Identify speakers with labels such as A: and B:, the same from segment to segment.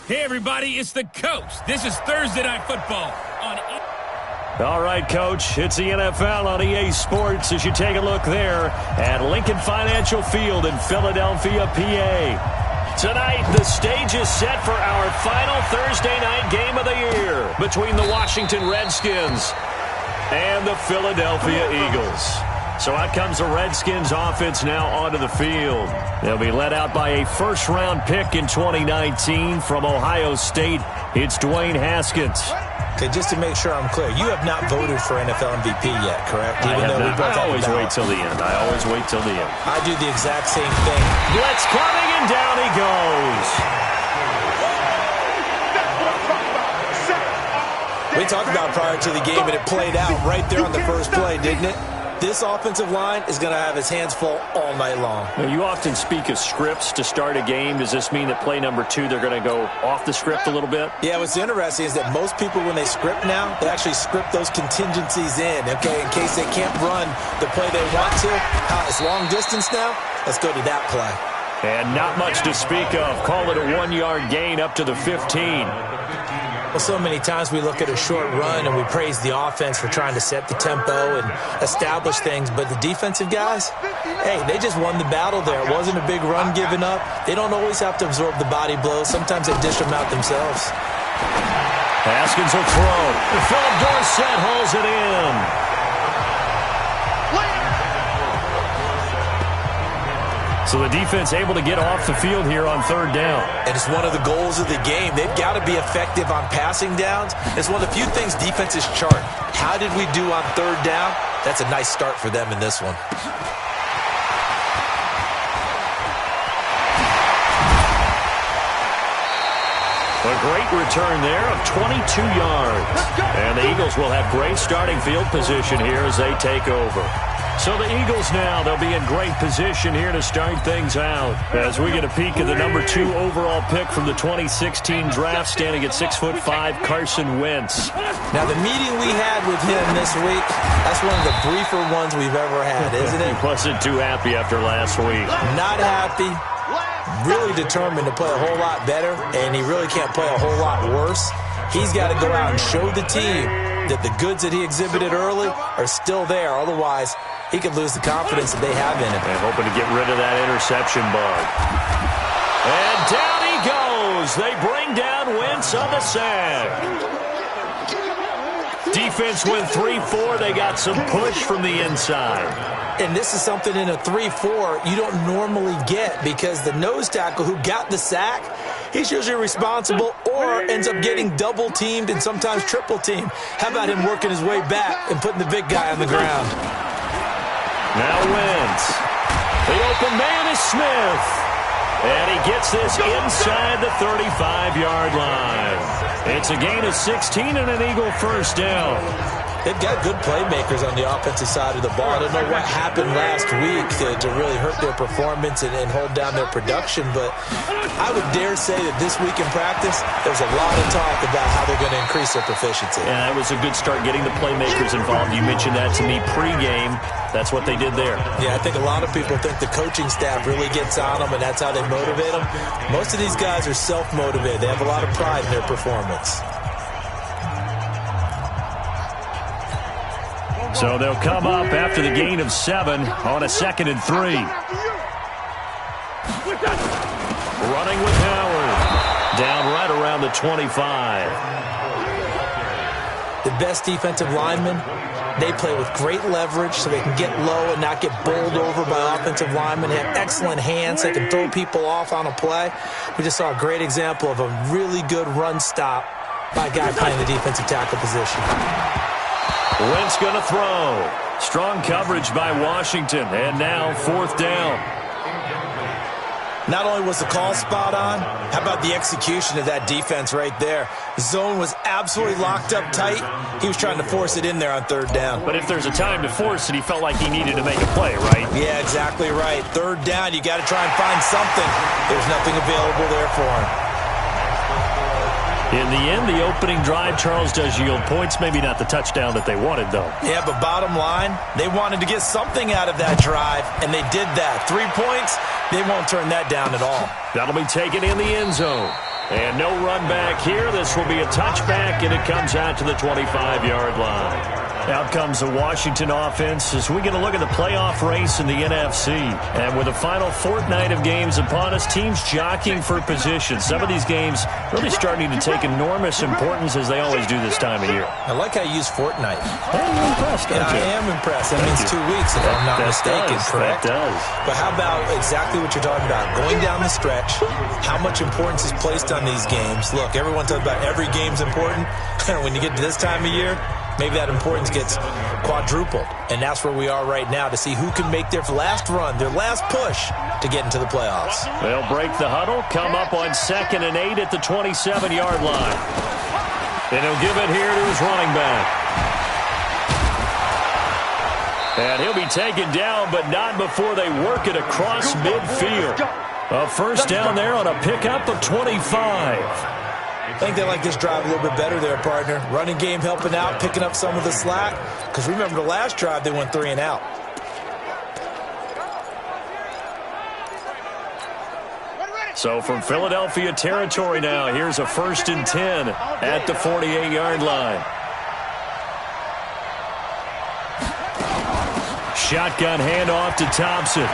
A: Hey, everybody, it's the coach. This is Thursday Night Football on
B: All right, Coach, it's the NFL on EA Sports as you take a look there at Lincoln Financial Field in Philadelphia, PA. Tonight, the stage is set for our final Thursday night game of the year between the Washington Redskins and the Philadelphia Eagles. So out comes the Redskins offense now onto the field. They'll be led out by a first-round pick in 2019 from Ohio State. It's Dwayne Haskins.
C: Okay, just to make sure I'm clear, you have not voted for NFL MVP yet, correct?
B: I always wait till the end. I always wait till the end.
C: I do the exact same thing.
B: Blitz coming, and down he goes.
C: We talked about prior to the game, and it played out right there on the first play, didn't it? This offensive line is going to have his hands full all night long.
B: Now, you often speak of scripts to start a game. Does this mean that play number 2, they're going to go off the script a little bit?
C: Yeah, what's interesting is that most people, when they script now, they actually script those contingencies in, okay, in case they can't run the play they want to. It's long distance now. Let's go to that play.
B: And not much to speak of. Call it a 1-yard gain up to the 15.
C: Well, so many times we look at a short run and we praise the offense for trying to set the tempo and establish things, but the defensive guys, hey, they just won the battle there. It wasn't a big run given up. They don't always have to absorb the body blows. Sometimes they dish them out themselves.
B: Haskins will throw. Philip Dorsett hauls it in. So the defense able to get off the field here on third down.
C: And it's one of the goals of the game. They've got to be effective on passing downs. It's one of the few things defenses chart. How did we do on third down? That's a nice start for them in this one.
B: A great return there of 22 yards. And the Eagles will have great starting field position here as they take over. So the Eagles now, they'll be in great position here to start things out. As we get a peek at the number 2 overall pick from the 2016 draft, standing at 6'5", Carson Wentz.
C: Now, the meeting we had with him this week, that's one of the briefer ones we've ever had, isn't it?
B: He wasn't too happy after last week.
C: Not happy. Really determined to play a whole lot better, and he really can't play a whole lot worse. He's got to go out and show the team that the goods that he exhibited early are still there. Otherwise, he could lose the confidence that they have in him.
B: And hoping to get rid of that interception bug. And down he goes. They bring down Wentz on the sack. Defense went 3-4. They got some push from the inside.
C: And this is something in a 3-4 you don't normally get because the nose tackle who got the sack, he's usually responsible or ends up getting double-teamed and sometimes triple-teamed. How about him working his way back and putting the big guy on the ground?
B: Now Wentz. The open man is Smith. And he gets this inside the 35-yard line. It's a gain of 16 and an Eagle first down.
C: They've got good playmakers on the offensive side of the ball. I don't know what happened last week to really hurt their performance and hold down their production, but I would dare say that this week in practice, there's a lot of talk about how they're going to increase their proficiency.
B: Yeah, that was a good start getting the playmakers involved. You mentioned that to me pregame. That's what they did there.
C: Yeah, I think a lot of people think the coaching staff really gets on them, and that's how they motivate them. Most of these guys are self-motivated. They have a lot of pride in their performance.
B: So they'll come up after the gain of 7 on a 2nd and 3. Running with Howard. Down right around the 25.
C: The best defensive linemen, they play with great leverage so they can get low and not get bowled over by offensive linemen. They have excellent hands. They can throw people off on a play. We just saw a great example of a really good run stop by a guy playing the defensive tackle position.
B: Wentz going to throw. Strong coverage by Washington. And now 4th down.
C: Not only was the call spot on, how about the execution of that defense right there? The zone was absolutely locked up tight. He was trying to force it in there on 3rd down.
B: But if there's a time to force it, he felt like he needed to make a play, right?
C: Yeah, exactly right. 3rd down, you got to try and find something. There's nothing available there for him.
B: In the end, the opening drive, Charles, does yield points. Maybe not the touchdown that they wanted, though.
C: Yeah, but bottom line, they wanted to get something out of that drive, and they did that. 3 points, they won't turn that down at all.
B: That'll be taken in the end zone. And no run back here. This will be a touchback, and it comes out to the 25-yard line. Out comes the Washington offense as we get a look at the playoff race in the NFC. And with the final fortnight of games upon us, teams jockeying for position. Some of these games really starting to take enormous importance as they always do this time of year.
C: I like how you use fortnight.
B: Hey, you're impressed, aren't you?
C: I am impressed. That means 2 weeks, if I'm not mistaken, correct?
B: That does.
C: But how about exactly what you're talking about? Going down the stretch, how much importance is placed on these games. Look, everyone talks about every game's important. When you get to this time of year, maybe that importance gets quadrupled. And that's where we are right now to see who can make their last run, their last push to get into the playoffs.
B: They'll break the huddle, come up on 2nd and 8 at the 27-yard line. And he'll give it here to his running back. And he'll be taken down, but not before they work it across midfield. A first down there on a pickup of 25.
C: I think they like this drive a little bit better there, partner. Running game helping out, picking up some of the slack. Because remember the last drive, they went 3 and out.
B: So from Philadelphia territory now, here's a 1st and 10 at the 48-yard line. Shotgun handoff to Thompson.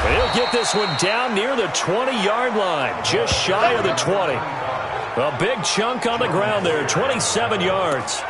B: He'll get this one down near the 20-yard line, just shy of the 20. A big chunk on the ground there, 27 yards.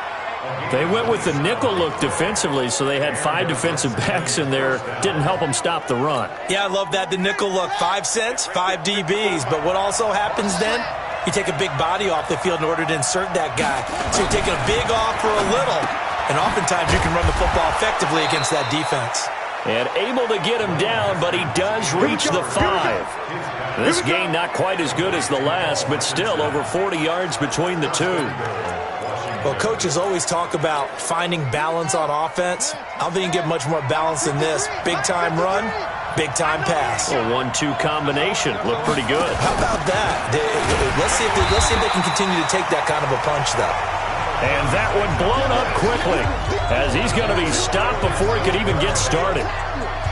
B: They went with the nickel look defensively, so they had 5 defensive backs in there. Didn't help them stop the run.
C: Yeah, I love that, the nickel look. 5 cents, 5 DBs. But what also happens then? You take a big body off the field in order to insert that guy. So you're taking a big off for a little. And oftentimes you can run the football effectively against that defense.
B: And able to get him down, but he does reach the 5. This game not quite as good as the last, but still over 40 yards between the two.
C: Well, coaches always talk about finding balance on offense. I don't think you can get much more balance than this. Big-time run, big-time pass.
B: A 1-2 combination. Looked pretty good.
C: How about that? Let's see if they can continue to take that kind of a punch, though.
B: And that one blown up quickly as he's going to be stopped before he could even get started.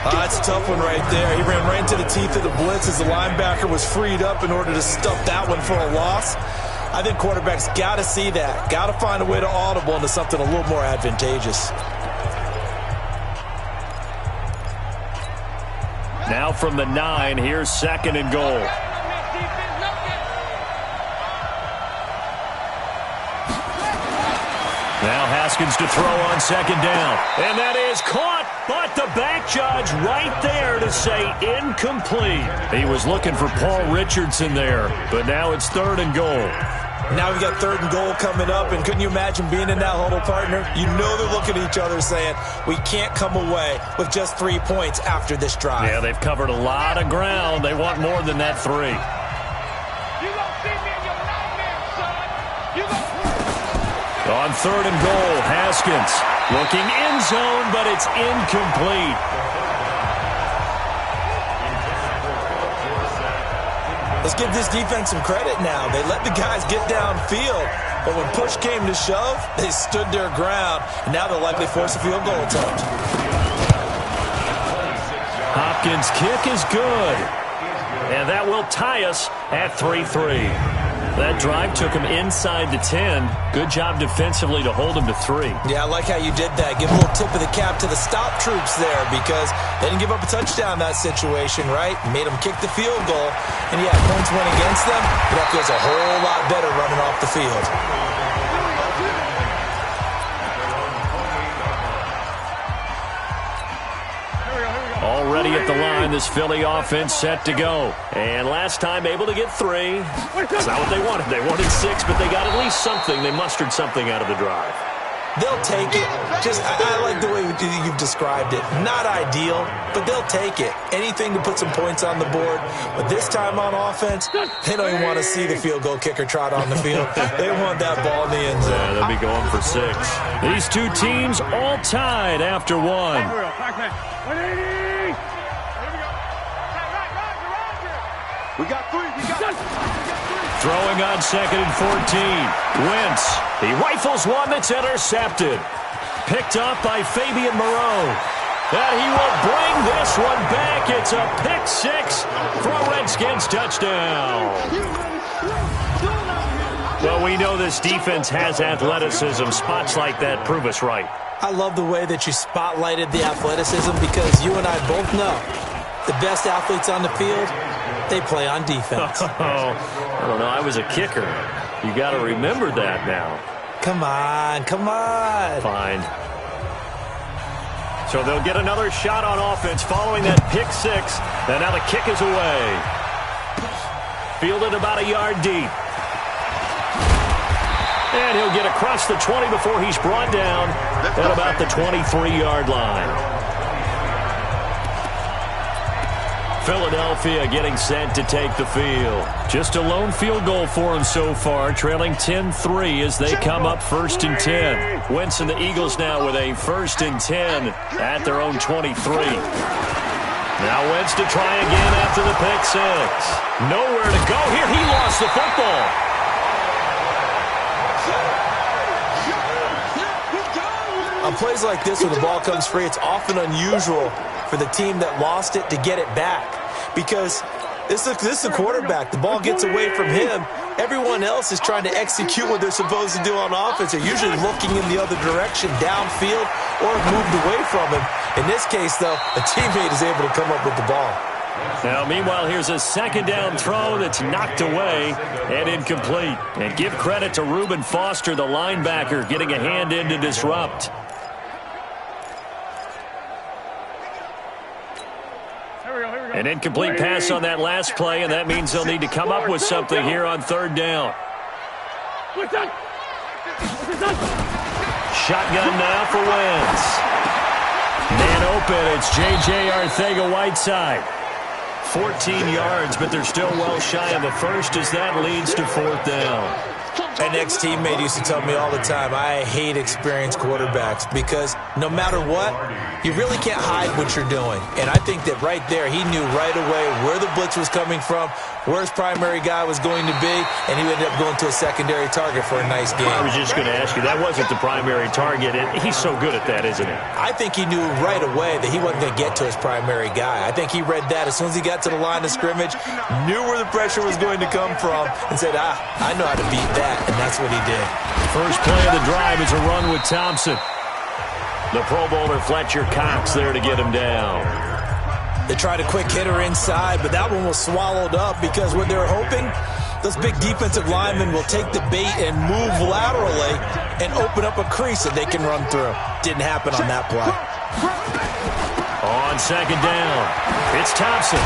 C: That's a tough one right there. He ran right into the teeth of the blitz as the linebacker was freed up in order to stuff that one for a loss. I think quarterbacks got to see that. Got to find a way to audible into something a little more advantageous.
B: Now from the 9, here's 2nd and goal. Now Haskins to throw on 2nd down. And that is caught, but the back judge right there to say incomplete. He was looking for Paul Richardson there, but now it's 3rd and goal.
C: Now we got 3rd and goal coming up, and couldn't you imagine being in that huddle, partner? You know they're looking at each other saying, we can't come away with just 3 points after this drive.
B: Yeah, they've covered a lot of ground. They want more than that 3. On 3rd and goal, Haskins looking end zone, but it's incomplete.
C: Let's give this defense some credit now. They let the guys get downfield, but when push came to shove, they stood their ground, and now they'll likely force a field goal attempt.
B: Hopkins' kick is good, and that will tie us at 3-3. That drive took him inside the 10. Good job defensively to hold him to 3.
C: Yeah, I like how you did that. Give a little tip of the cap to the stop troops there because they didn't give up a touchdown in that situation, right? Made them kick the field goal. And, yeah, points went against them, but that feels a whole lot better running off the field.
B: Already at the line, this Philly offense set to go. And last time able to get 3. That's not what they wanted. They wanted 6, but they got at least something. They mustered something out of the drive.
C: They'll take it. I like the way you've described it. Not ideal, but they'll take it. Anything to put some points on the board. But this time on offense, they don't even want to see the field goal kicker trot on the field. They want that ball in the end zone.
B: Yeah, they'll be going for 6. These two teams all tied after 1.
D: We got 3.
B: Throwing on 2nd and 14. Wentz. He rifles one that's intercepted. Picked up by Fabian Moreau. And he will bring this one back. It's a pick six for a Redskins touchdown. Well, we know this defense has athleticism. Spots like that prove us right.
C: I love the way that you spotlighted the athleticism because you and I both know the best athletes on the field, they play on defense.
B: I don't know. I was a kicker. You got to remember that now.
C: Come on, come on.
B: Fine. So they'll get another shot on offense following that pick six. And now the kick is away. Fielded about a yard deep. And he'll get across the 20 before he's brought down at about the 23-yard line. Philadelphia getting set to take the field. Just a lone field goal for them so far, trailing 10-3 as they come up 1st and 10. Wentz and the Eagles now with a 1st and 10 at their own 23. Now Wentz to try again after the pick six. Nowhere to go here. He lost the football.
C: On plays like this where the ball comes free, it's often unusual for the team that lost it to get it back because this is the quarterback. The ball gets away from him. Everyone else is trying to execute what they're supposed to do on offense. They're usually looking in the other direction, downfield, or moved away from him. In this case, though, a teammate is able to come up with the ball.
B: Now, meanwhile, here's a second down throw that's knocked away and incomplete. And give credit to Reuben Foster, the linebacker, getting a hand in to disrupt. An incomplete pass on that last play, and that means they'll need to come up with something here on 3rd down. Shotgun now for Wentz. Man open, it's J.J. Arcega-Whiteside. 14 yards, but they're still well shy of the first as that leads to 4th down.
C: An ex-teammate used to tell me all the time, I hate experienced quarterbacks because no matter what, you really can't hide what you're doing. And I think that right there, he knew right away where the blitz was coming from, where his primary guy was going to be, and he ended up going to a secondary target for a nice game.
B: I was just going to ask you, that wasn't the primary target. He's so good at that, isn't he?
C: I think he knew right away that he wasn't going to get to his primary guy. I think he read that as soon as he got to the line of scrimmage, knew where the pressure was going to come from, and said, I know how to beat that. And that's what he did.
B: First play of the drive is a run with Thompson. The Pro Bowler Fletcher Cox there to get him down.
C: They tried a quick hitter inside, but that one was swallowed up because what they're hoping, those big defensive linemen will take the bait and move laterally and open up a crease that they can run through. Didn't happen on that play.
B: On 2nd down, it's Thompson.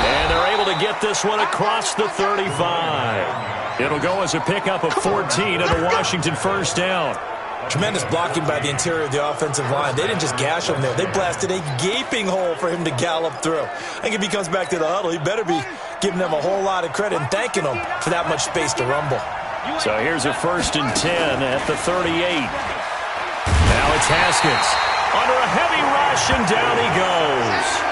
B: And they're able to get this one across the 35. It'll go as a pickup of 14 and a Washington 1st down.
C: Tremendous blocking by the interior of the offensive line. They didn't just gash him there. They blasted a gaping hole for him to gallop through. I think if he comes back to the huddle, he better be giving them a whole lot of credit and thanking them for that much space to rumble.
B: So here's a 1st and 10 at the 38. Now it's Haskins. Under a heavy rush, and down he goes.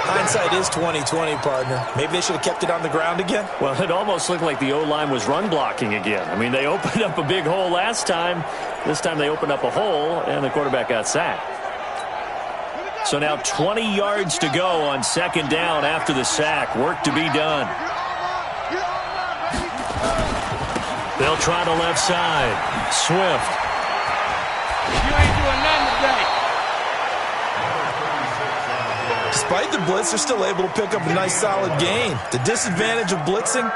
C: Hindsight is 20/20, partner. Maybe they should have kept it on the ground again.
B: Well, it almost looked like the O-line was run blocking again. I mean, they opened up a big hole last time. This time they opened up a hole, and the quarterback got sacked. So now 20 yards to go on 2nd down after the sack. Work to be done. They'll try the left side. Swift.
A: You ain't doing nothing today.
C: Despite the blitz, they're still able to pick up a nice solid gain. The disadvantage of blitzing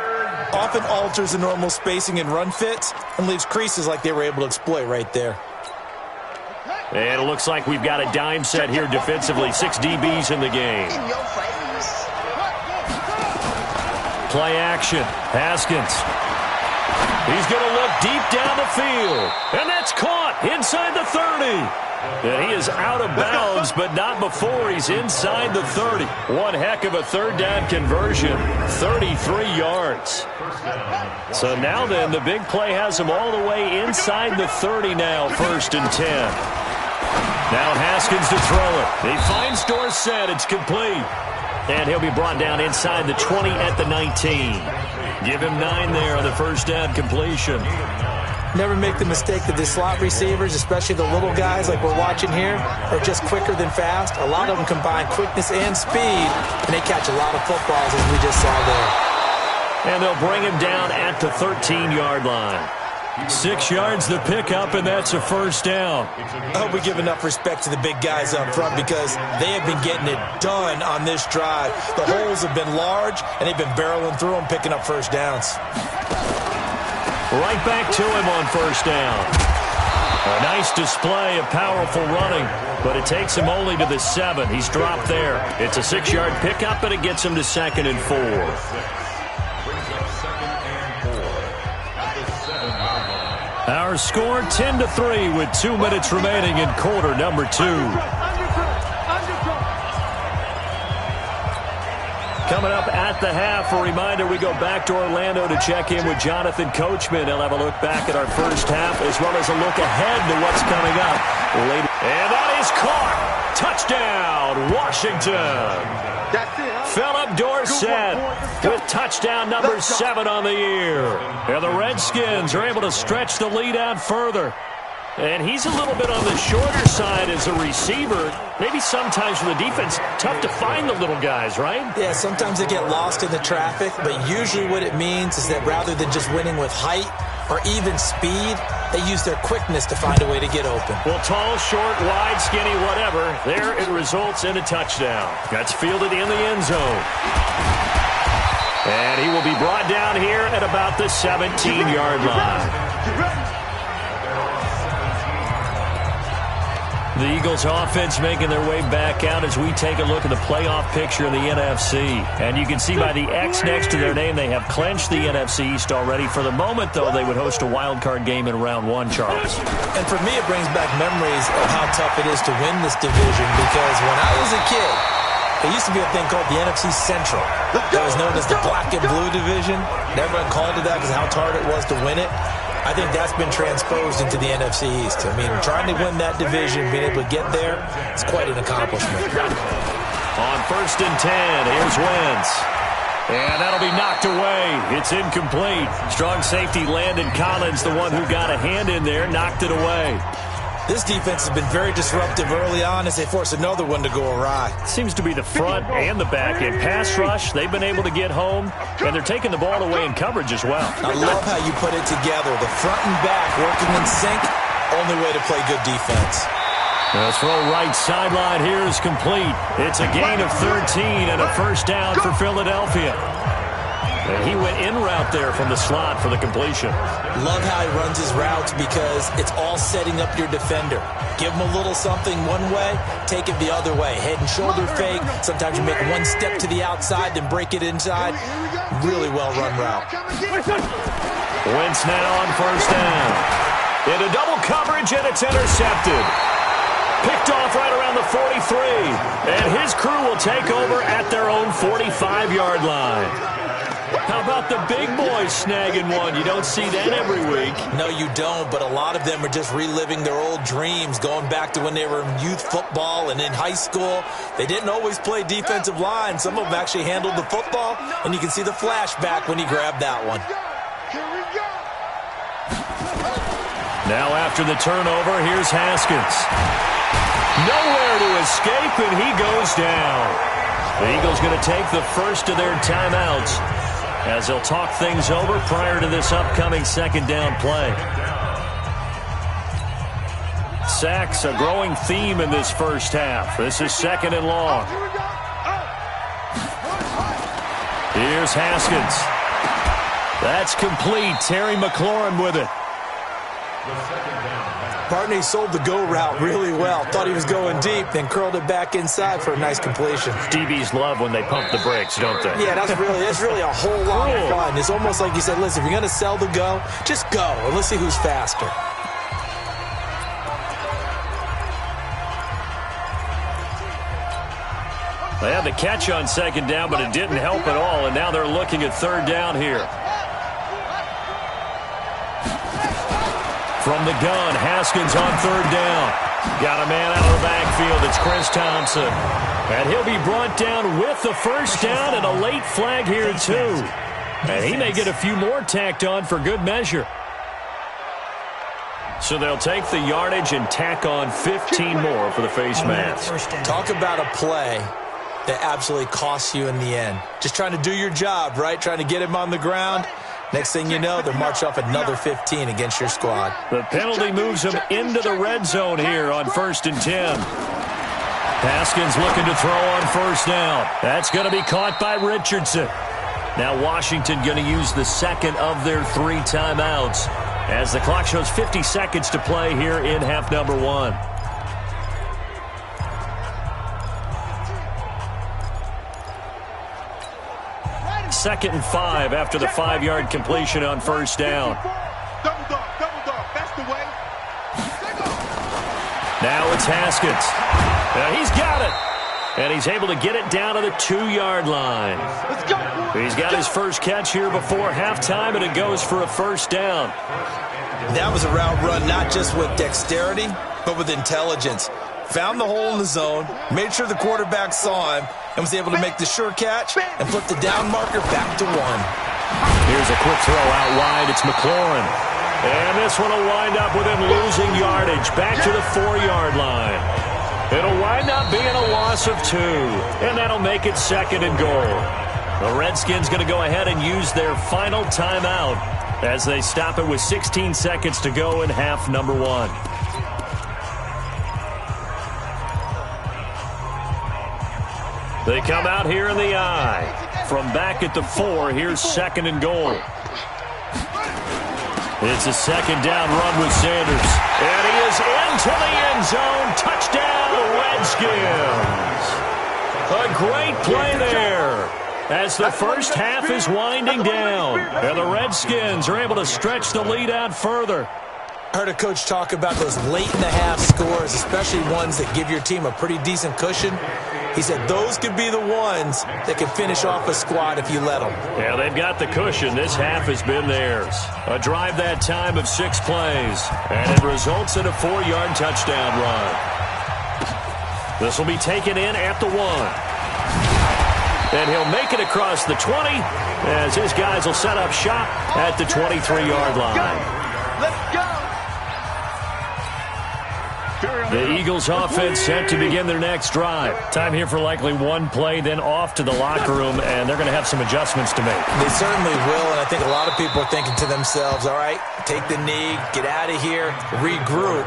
C: often alters the normal spacing and run fits and leaves creases like they were able to exploit right there.
B: And it looks like we've got a dime set here defensively. 6 DBs in the game. Play action. Haskins. He's going to look deep down the field. And that's caught inside the 30. And he is out of bounds, but not before he's inside the 30. One heck of a 3rd down conversion. 33 yards. So now then, the big play has him all the way inside the 30 now, 1st and 10. Now Haskins to throw it. He finds Dorsett. It's complete. And he'll be brought down inside the 20 at the 19. Give him 9 there on the 1st down completion.
C: Never make the mistake that the slot receivers, especially the little guys like we're watching here, are just quicker than fast. A lot of them combine quickness and speed, and they catch a lot of footballs, as we just saw there.
B: And they'll bring him down at the 13-yard line. 6 yards the pickup, and that's a first down.
C: I hope we give enough respect to the big guys up front because they have been getting it done on this drive. The holes have been large, and they've been barreling through them, picking up first downs.
B: Right back to him on first down. A nice display of powerful running, but it takes him only to the 7. He's dropped there. It's a 6-yard pickup, and it gets him to 2nd and 4. Our score 10-3 with 2 minutes remaining in quarter number 2. Coming up at the half, a reminder, we go back to Orlando to check in with Jonathan Coachman. He'll have a look back at our first half as well as a look ahead to what's coming up later. And that is caught. Touchdown, Washington.
D: That's it, huh?
B: Philip Dorsett with touchdown number 7 on the year. And the Redskins are able to stretch the lead out further. And he's a little bit on the shorter side as a receiver. Maybe sometimes for the defense, tough to find the little guys, right?
C: Yeah, sometimes they get lost in the traffic, but usually what it means is that rather than just winning with height or even speed, they use their quickness to find a way to get open.
B: Well, tall, short, wide, skinny, whatever, there it results in a touchdown. That's fielded in the end zone. And he will be brought down here at about the 17-yard line. The Eagles offense making their way back out as we take a look at the playoff picture in the NFC. And you can see by the X next to their name, they have clinched the NFC East already. For the moment, though, they would host a wild card game in round 1, Charles.
C: And for me, it brings back memories of how tough it is to win this division because when I was a kid, there used to be a thing called the NFC Central. That was known as the black and blue division. Everyone called it that because of how hard it was to win it. I think that's been transposed into the NFC East. I mean, trying to win that division, being able to get there, it's quite an accomplishment.
B: On 1st and 10, here's Wentz. And that'll be knocked away. It's incomplete. Strong safety Landon Collins, the one who got a hand in there, knocked it away.
C: This defense has been very disruptive early on as they force another one to go awry.
B: Seems to be the front and the back end. Pass rush, they've been able to get home, and they're taking the ball away in coverage as well.
C: I love how you put it together. The front and back working in sync, only way to play good defense.
B: The throw right sideline here is complete. It's a gain of 13 and a first down for Philadelphia. And he went in route there from the slot for the completion.
C: Love how he runs his routes because it's all setting up your defender. Give him a little something one way, take it the other way. Head and shoulder fake. Sometimes you make one step to the outside, then break it inside. Really well-run route.
B: Wentz now on first down. Into double coverage, and it's intercepted. Picked off right around the 43. And his crew will take over at their own 45-yard line. How about the big boys snagging one? You don't see that every week.
C: No, you don't, but a lot of them are just reliving their old dreams, going back to when they were in youth football and in high school. They didn't always play defensive line. Some of them actually handled the football, and you can see the flashback when he grabbed that one.
B: Now after the turnover, here's Haskins. Nowhere to escape, and he goes down. The Eagles going to take the first of their timeouts as they'll talk things over prior to this upcoming second down play. Sacks, a growing theme in this first half. This is 2nd and long. Here's Haskins. That's complete. Terry McLaurin with it.
C: Barney sold the go route really well. Thought he was going deep, then curled it back inside for a nice completion.
B: DBs love when they pump the brakes, don't they?
C: Yeah, that's really a whole lot of fun. It's almost like you said, listen, if you're going to sell the go, just go, and let's see who's faster.
B: They had the catch on second down, but it didn't help at all, and now they're looking at third down here. From the gun, Haskins on third down. Got a man out of the backfield. It's Chris Thompson. And he'll be brought down with the first down and a late flag here, too. And he may get a few more tacked on for good measure. So they'll take the yardage and tack on 15 more for the face mask.
C: Talk about a play that absolutely costs you in the end. Just trying to do your job, right? Trying to get him on the ground. Next thing you know, they'll march off another 15 against your squad.
B: The penalty moves them into the red zone here on 1st and 10. Haskins looking to throw on first down. That's going to be caught by Richardson. Now Washington going to use the second of their 3 timeouts as the clock shows 50 seconds to play here in half number 1. Second and 5 after the 5-yard completion on first down.
D: Double dog, that's the way.
B: Now it's Haskins. He's got it. And he's able to get it down to the 2-yard line.
D: Let's go, boy.
B: He's got his first catch here before halftime, and it goes for a first down.
C: That was a route run not just with dexterity, but with intelligence. Found the hole in the zone, made sure the quarterback saw him, and was able to make the sure catch and flip the down marker back to 1.
B: Here's a quick throw out wide. It's McLaurin. And this one will wind up with him losing yardage back to the 4-yard line. It'll wind up being a loss of 2, and that'll make it 2nd and goal. The Redskins going to go ahead and use their final timeout as they stop it with 16 seconds to go in half number 1. They come out here in the I. From back at the 4, here's 2nd and goal. It's a 2nd down run with Sanders. And he is into the end zone. Touchdown, Redskins. A great play there as the first half is winding down. And the Redskins are able to stretch the lead out further.
C: I heard a coach talk about those late-in-the-half scores, especially ones that give your team a pretty decent cushion. He said those could be the ones that can finish off a squad if you let them.
B: Yeah, they've got the cushion. This half has been theirs. A drive that time of 6 plays, and it results in a 4-yard touchdown run. This will be taken in at the 1. And he'll make it across the 20 as his guys will set up shop at the 23-yard line.
D: Let's go.
B: The Eagles offense set to begin their next drive. Time here for likely one play, then off to the locker room, and they're going to have some adjustments to make.
C: They certainly will, and I think a lot of people are thinking to themselves, all right, take the knee, get out of here, regroup.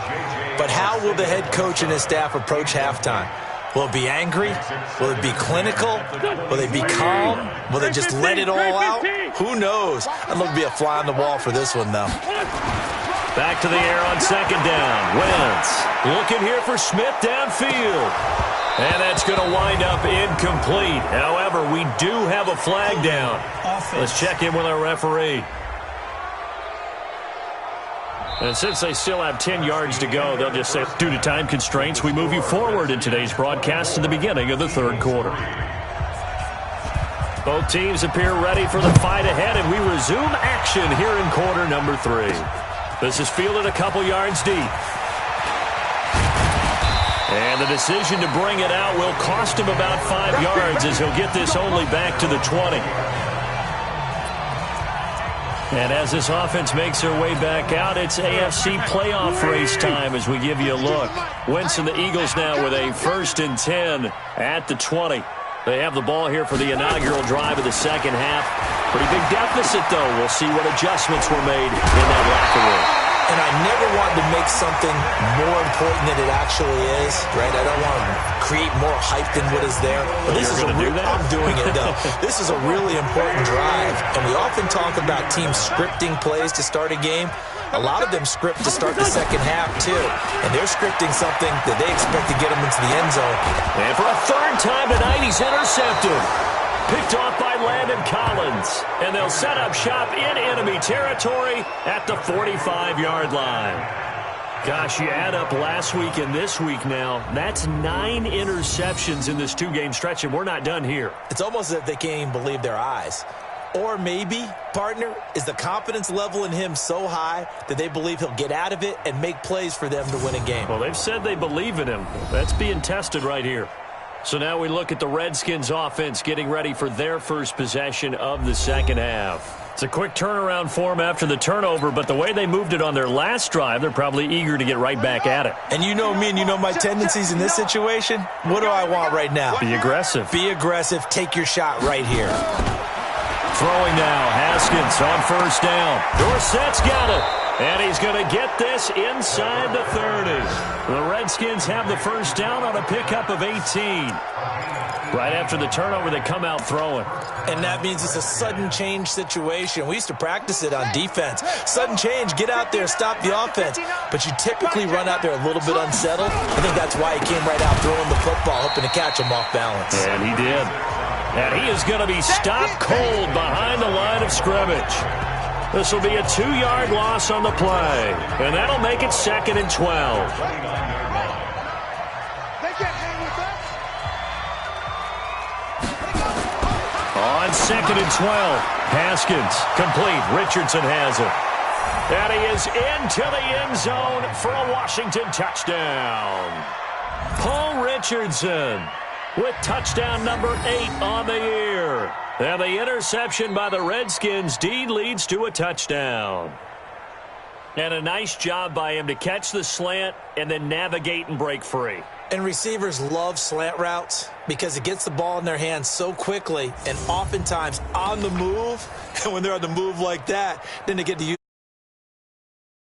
C: But how will the head coach and his staff approach halftime? Will it be angry? Will it be clinical? Will they be calm? Will they just let it all out? Who knows? I'd love to be a fly on the wall for this one, though.
B: Back to the air on 2nd down. Wentz looking here for Smith downfield. And that's going to wind up incomplete. However, we do have a flag down. Let's check in with our referee. And since they still have 10 yards to go, they'll just say, due to time constraints, we move you forward in today's broadcast to the beginning of the 3rd quarter. Both teams appear ready for the fight ahead, and we resume action here in quarter number 3. This is fielded a couple yards deep. And the decision to bring it out will cost him about 5 yards as he'll get this only back to the 20. And as this offense makes their way back out, it's AFC playoff race time as we give you a look. Wentz and the Eagles now with a 1st and 10 at the 20. They have the ball here for the inaugural drive of the second half. Pretty big deficit, though. We'll see what adjustments were made in that locker room.
C: And I never want to make something more important than it actually is, right? I don't want to create more hype than what is there. But this is I'm doing it, though. This is a really important drive. And we often talk about teams scripting plays to start a game. A lot of them script to start the second half, too. And they're scripting something that they expect to get them into the end zone.
B: And for a 3rd time tonight, he's intercepted. Picked off by Landon Collins. And they'll set up shop in enemy territory at the 45-yard line. Gosh, you add up last week and this week now, that's 9 interceptions in this 2-game stretch, and we're not done here.
C: It's almost as if they can't even believe their eyes. Or maybe, partner, is the confidence level in him so high that they believe he'll get out of it and make plays for them to win a game.
B: Well, they've said they believe in him. That's being tested right here. So now we look at the Redskins offense getting ready for their first possession of the second half. It's a quick turnaround for them after the turnover, but the way they moved it on their last drive, they're probably eager to get right back at it.
C: And you know me and you know my tendencies in this situation. What do I want right now?
B: Be aggressive.
C: Be aggressive. Take your shot right here.
B: Throwing now, Haskins on first down. Dorsett's got it. And he's going to get this inside the 30. The Redskins have the first down on a pickup of 18. Right after the turnover, they come out throwing.
C: And that means it's a sudden change situation. We used to practice it on defense. Sudden change, get out there, stop the offense. But you typically run out there a little bit unsettled. I think that's why he came right out throwing the football, hoping to catch him off balance.
B: And he did. And he is going to be stopped cold behind the line of scrimmage. This will be a 2-yard loss on the play. And that'll make it 2nd and 12. On 2nd and 12, Haskins complete. Richardson has it. And he is into the end zone for a Washington touchdown. Paul Richardson with touchdown number 8 on the year. And the interception by the Redskins deed leads to a touchdown. And a nice job by him to catch the slant and then navigate and break free.
C: And receivers love slant routes because it gets the ball in their hands so quickly and oftentimes on the move. And when they're on the move like that, then they get to use